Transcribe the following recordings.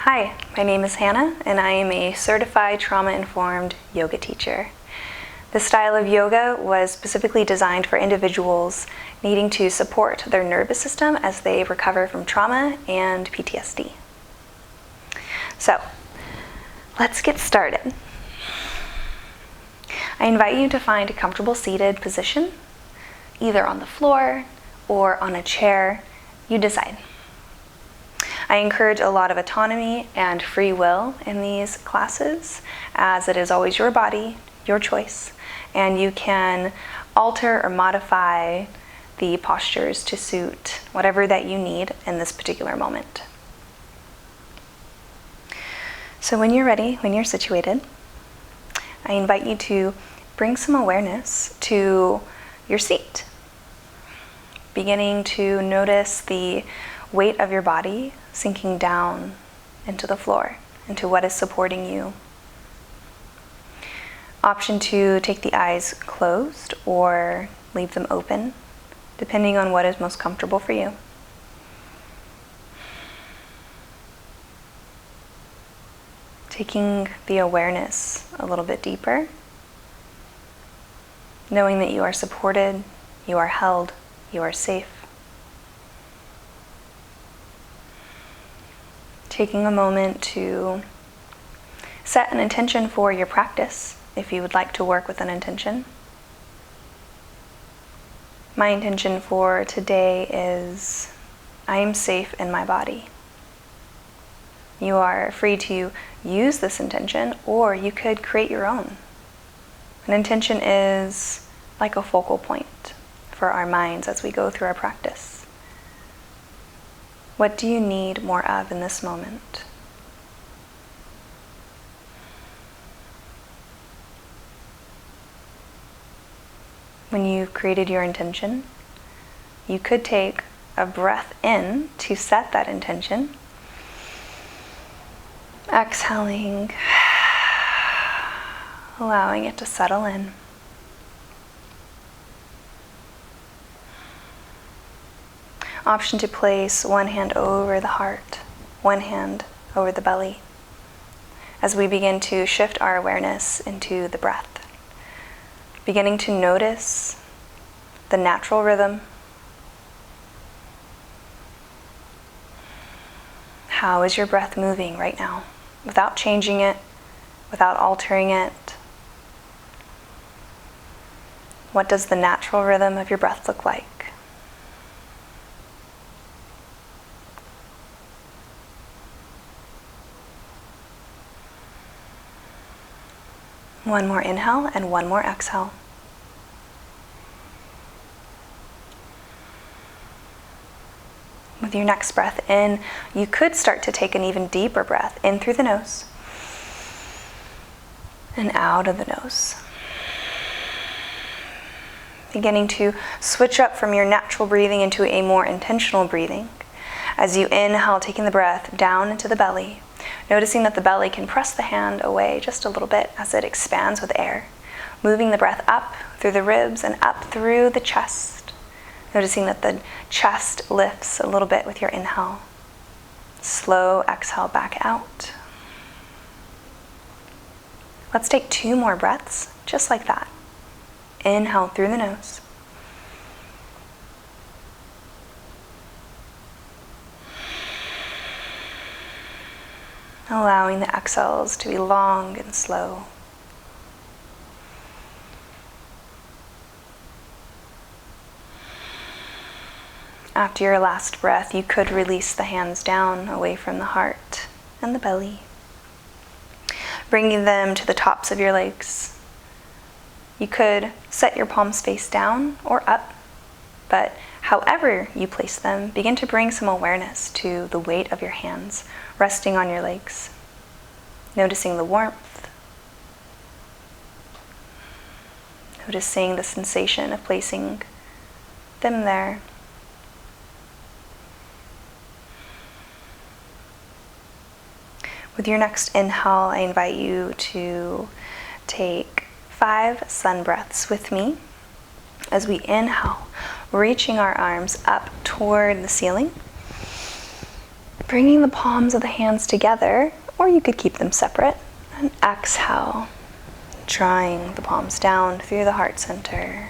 Hi, my name is Hannah, and I am a certified trauma-informed yoga teacher. This style of yoga was specifically designed for individuals needing to support their nervous system as they recover from trauma and PTSD. So, let's get started. I invite you to find a comfortable seated position, either on the floor or on a chair. You decide. I encourage a lot of autonomy and free will in these classes, as it is always your body, your choice, and you can alter or modify the postures to suit whatever that you need in this particular moment. So when you're ready, when you're situated, I invite you to bring some awareness to your seat, beginning to notice the weight of your body sinking down into the floor, into what is supporting you. Option to take the eyes closed or leave them open, depending on what is most comfortable for you. Taking the awareness a little bit deeper, knowing that you are supported, you are held, you are safe. Taking a moment to set an intention for your practice, if you would like to work with an intention. My intention for today is, I am safe in my body. You are free to use this intention, or you could create your own. An intention is like a focal point for our minds as we go through our practice. What do you need more of in this moment? When you've created your intention, you could take a breath in to set that intention. Exhaling, allowing it to settle in. Option to place one hand over the heart, one hand over the belly, as we begin to shift our awareness into the breath. Beginning to notice the natural rhythm. How is your breath moving right now? Without changing it, without altering it. What does the natural rhythm of your breath look like? One more inhale and one more exhale. With your next breath in, you could start to take an even deeper breath in through the nose and out of the nose. Beginning to switch up from your natural breathing into a more intentional breathing. As you inhale, taking the breath down into the belly, noticing that the belly can press the hand away just a little bit as it expands with air. Moving the breath up through the ribs and up through the chest. Noticing that the chest lifts a little bit with your inhale. Slow exhale back out. Let's take 2 more breaths, just like that. Inhale through the nose. Allowing the exhales to be long and slow. After your last breath, you could release the hands down away from the heart and the belly, bringing them to the tops of your legs. You could set your palms face down or up, but however you place them, begin to bring some awareness to the weight of your hands resting on your legs, noticing the warmth, noticing the sensation of placing them there. With your next inhale, I invite you to take 5 sun breaths with me as we inhale, reaching our arms up toward the ceiling. bringing the palms of the hands together, or you could keep them separate. And exhale, drawing the palms down through the heart center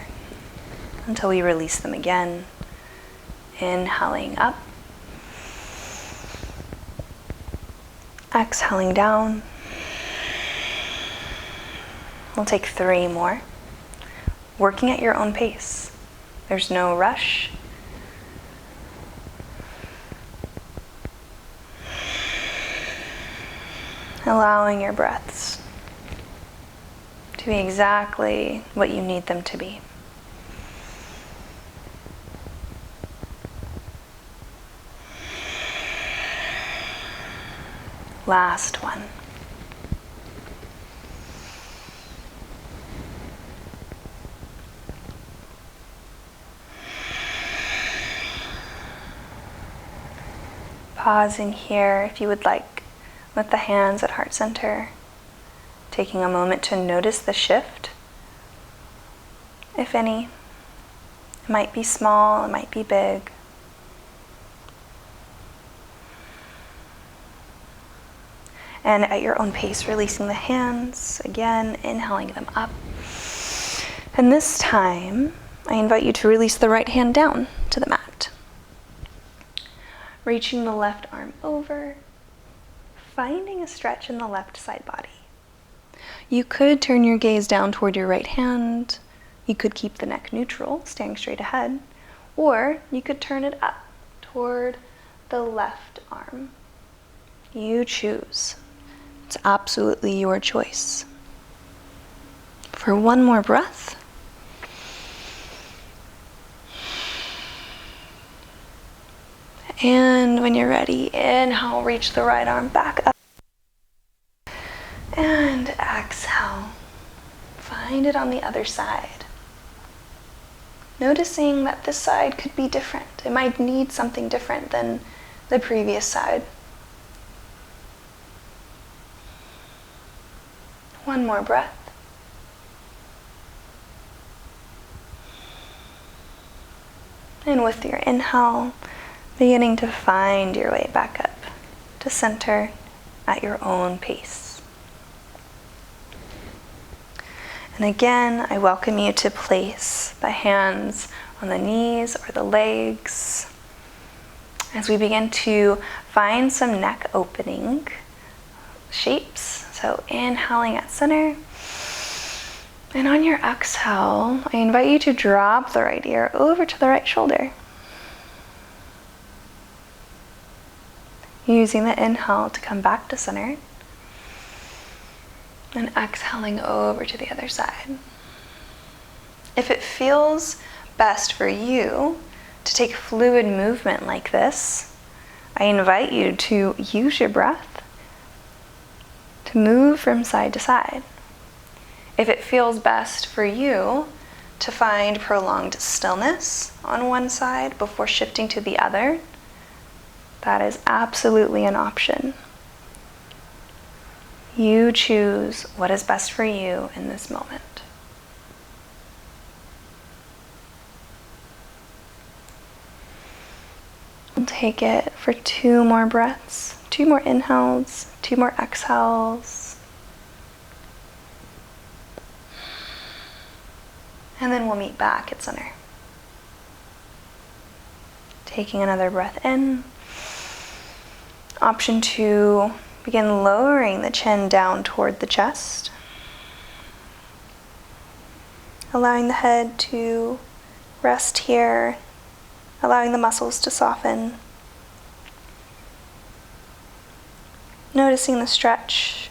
until we release them again. Inhaling up. Exhaling down. We'll take 3 more. Working at your own pace. There's no rush. Allowing your breaths to be exactly what you need them to be. Last one. Pausing here if you would like with the hands at heart center, taking a moment to notice the shift, if any. It might be small, it might be big. And at your own pace, releasing the hands, again, inhaling them up. And this time, I invite you to release the right hand down to the mat. Reaching the left arm over, finding a stretch in the left side body. You could turn your gaze down toward your right hand. You could keep the neck neutral, staring straight ahead. Or you could turn it up toward the left arm. You choose. It's absolutely your choice. For one more breath. And when you're ready, inhale, reach the right arm back up. And exhale. Find it on the other side. Noticing that this side could be different. It might need something different than the previous side. One more breath. And with your inhale, beginning to find your way back up to center at your own pace. And again, I welcome you to place the hands on the knees or the legs as we begin to find some neck opening shapes. So inhaling at center. And on your exhale, I invite you to drop the right ear over to the right shoulder. Using the inhale to come back to center. And exhaling over to the other side. If it feels best for you to take fluid movement like this, I invite you to use your breath to move from side to side. If it feels best for you to find prolonged stillness on one side before shifting to the other, that is absolutely an option. You choose what is best for you in this moment. We'll take it for 2 more breaths, 2 more inhales, 2 more exhales. And then we'll meet back at center. Taking another breath in. Option 2, begin lowering the chin down toward the chest. Allowing the head to rest here, allowing the muscles to soften. Noticing the stretch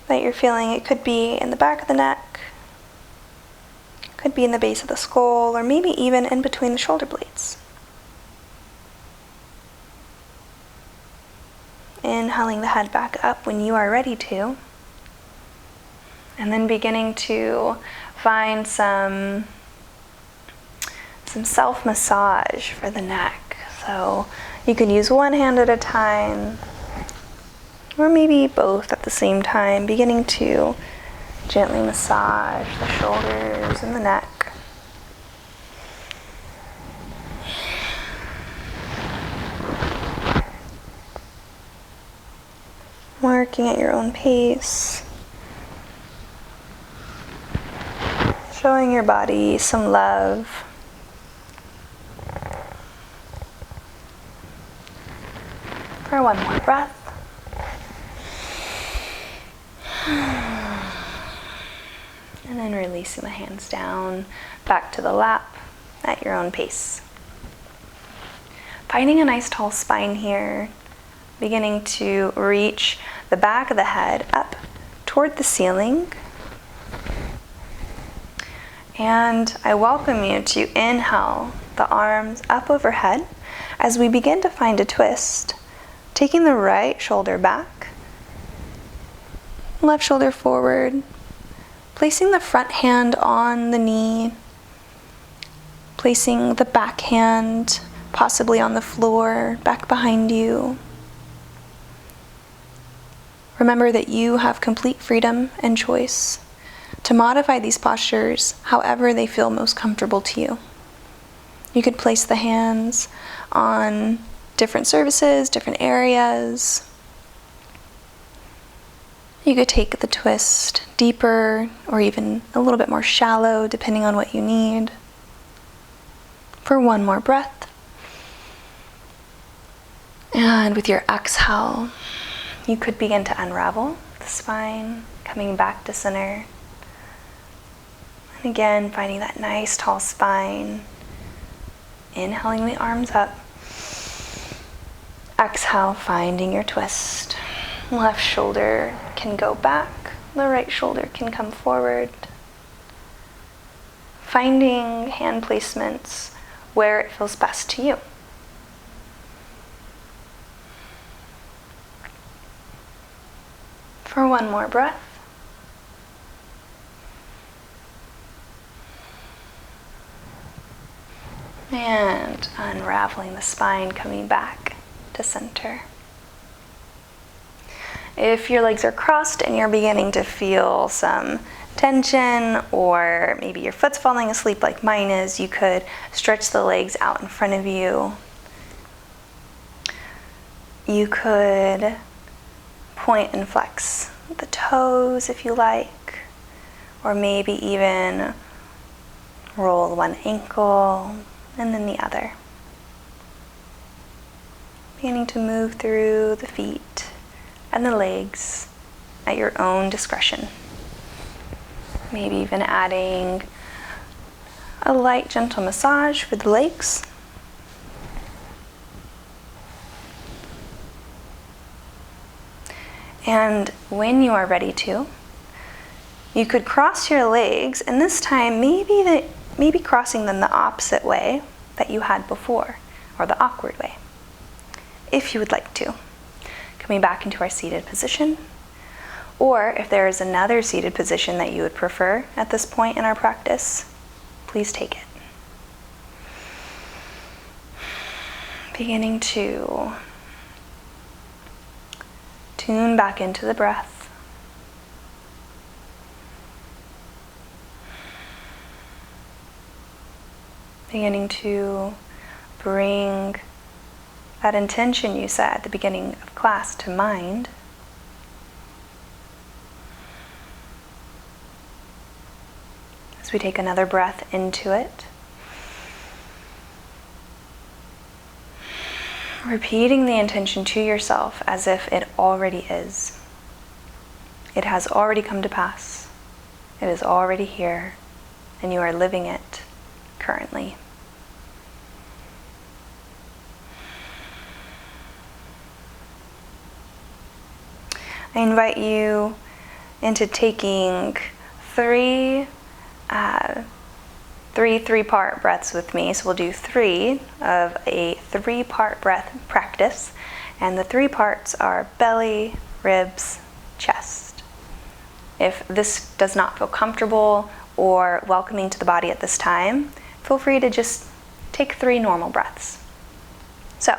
that you're feeling. It could be in the back of the neck, could be in the base of the skull, or maybe even in between the shoulder blades. Inhaling the head back up when you are ready to. And then beginning to find some self-massage for the neck. So you can use one hand at a time, or maybe both at the same time, beginning to gently massage the shoulders and the neck. Working at your own pace. Showing your body some love. For one more breath. And then releasing the hands down, back to the lap at your own pace. Finding a nice tall spine here, beginning to reach the back of the head up toward the ceiling. And I welcome you to inhale the arms up overhead as we begin to find a twist, taking the right shoulder back, left shoulder forward, placing the front hand on the knee, placing the back hand possibly on the floor, back behind you. Remember that you have complete freedom and choice to modify these postures however they feel most comfortable to you. You could place the hands on different surfaces, different areas. You could take the twist deeper or even a little bit more shallow, depending on what you need. For one more breath. And with your exhale, you could begin to unravel the spine, coming back to center. And again, finding that nice tall spine. Inhaling the arms up. Exhale, finding your twist. Left shoulder can go back, the right shoulder can come forward. Finding hand placements where it feels best to you. For one more breath. And unraveling the spine, coming back to center. If your legs are crossed and you're beginning to feel some tension, or maybe your foot's falling asleep like mine is, you could stretch the legs out in front of you. You could point and flex the toes if you like, or maybe even roll one ankle and then the other. Beginning to move through the feet and the legs at your own discretion. Maybe even adding a light, gentle massage for the legs. And when you are ready to, you could cross your legs, and this time maybe crossing them the opposite way that you had before, or the awkward way, if you would like to. Coming back into our seated position, or if there is another seated position that you would prefer at this point in our practice, please take it. Beginning to tune back into the breath. Beginning to bring that intention you set at the beginning of class to mind. As we take another breath into it. Repeating the intention to yourself as if it already is. It has already come to pass. It is already here, and you are living it currently. I invite you into taking three three-part breaths with me. So we'll do 3 of a 3-part breath practice. And the 3 parts are belly, ribs, chest. If this does not feel comfortable or welcoming to the body at this time, feel free to just take 3 normal breaths. So,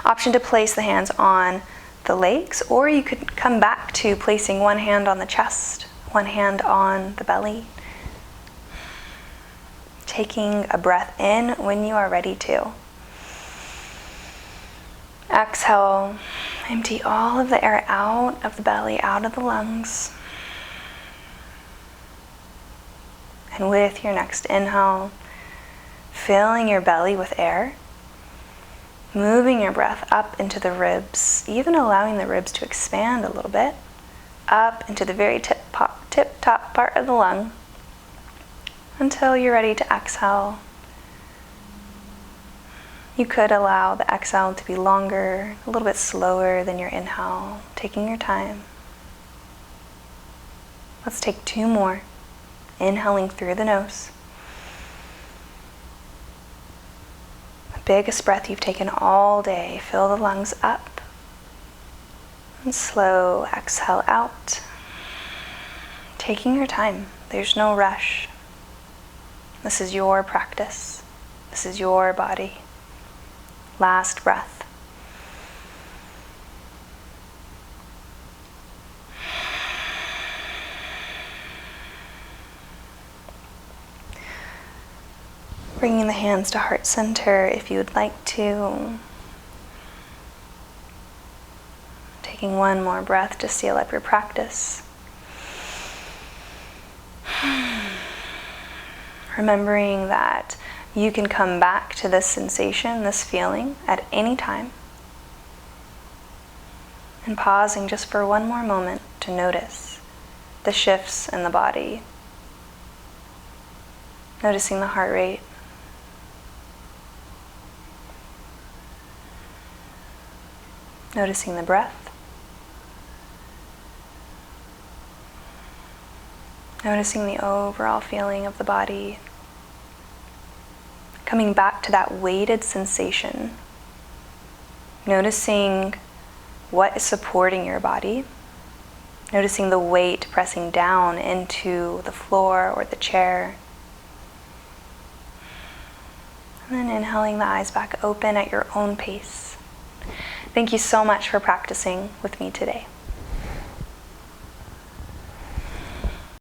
option to place the hands on the legs, or you could come back to placing one hand on the chest, one hand on the belly. Taking a breath in when you are ready to. Exhale, empty all of the air out of the belly, out of the lungs. And with your next inhale, filling your belly with air, moving your breath up into the ribs, even allowing the ribs to expand a little bit, up into the very tip-top part of the lung, until you're ready to exhale. You could allow the exhale to be longer, a little bit slower than your inhale, taking your time. Let's take 2 more. Inhaling through the nose. The biggest breath you've taken all day. Fill the lungs up. And slow exhale out. Taking your time. There's no rush. This is your practice. This is your body. Last breath. Bringing the hands to heart center if you would like to. Taking one more breath to seal up your practice. Remembering that you can come back to this sensation, this feeling, at any time. And pausing just for one more moment to notice the shifts in the body. Noticing the heart rate. Noticing the breath. Noticing the overall feeling of the body. Coming back to that weighted sensation. Noticing what is supporting your body. Noticing the weight pressing down into the floor or the chair. And then inhaling the eyes back open at your own pace. Thank you so much for practicing with me today.